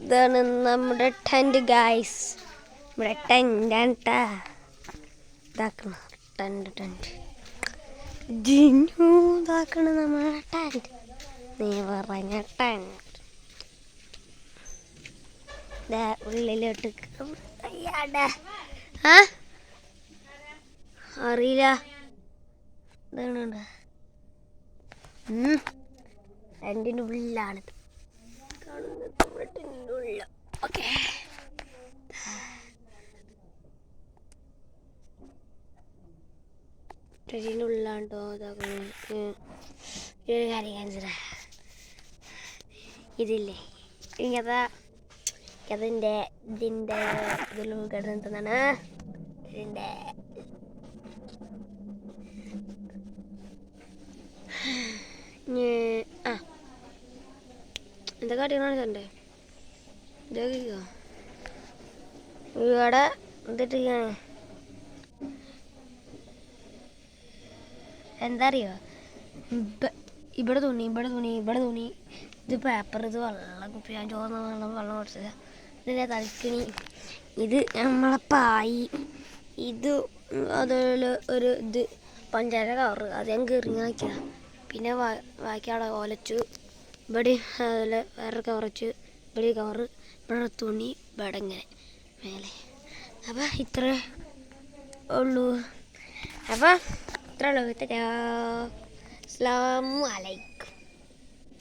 ഇതാണ് നമ്മുടെ tent guys. ഇവിടെ ടെൻറ്റാ ഇതാക്കണം. ടെൻറ്റ് ജിന്നു ഇതാക്കണം നമ്മുടെ ടെൻറ്റ്. നീ പറഞ്ഞ ടെൻറ്റ് ഉള്ളിലോട്ട് അറിയില്ല. ഇതാണ് ടെൻറ്റിൻ്റെ ഉള്ളിലാണിത് കാണുന്നത്. നമ്മുടെ ടെൻറ്റിൻ്റെ ഉള്ളിൽ. ഓക്കെ, ടെൻറ്റിൻ്റെ ഉള്ളിലാണ്ടോ ഇതാക്കുന്നത്. ഒരു കാര്യം കാണിച്ചത് ഇതില്ലേ, ഇതിൻ്റെ ഇതിൽ കിടന്നിട്ടാണ് ഇതിൻ്റെ എന്താ കാട്ടിയാണ് തൻ്റെ ഇതൊക്കെ ഇവിടെ എന്നിട്ട് എന്താ അറിയോ, ഇവിടെ തുണി ഇത് പേപ്പർ, ഇത് വെള്ളം കുപ്പി, ഞാൻ ചോർന്ന വെള്ളം കുറച്ചത്, ഇതിൻ്റെ തലക്കിണി, ഇത് നമ്മളെ പായി, ഇത് അതുപോലെ ഒരു ഇത് പഞ്ചാര കവറ്, അത് ഞാൻ കീറിങ്ങാക്കിയതാണ്. പിന്നെ ബാക്കി അവിടെ ഒലച്ചു, ഇവിടെ അതുപോലെ വേറെ കവറച്ചു, ഇവിടെ കവറ്, ഇവിടെ തുണി, ഇവിടെ ഇങ്ങനെ മേലെ. അപ്പം ഇത്രേ ഉള്ളൂ. അപ്പം ഇത്രേ ഉള്ളൂ. അസ്സലാമു അലൈക്കും.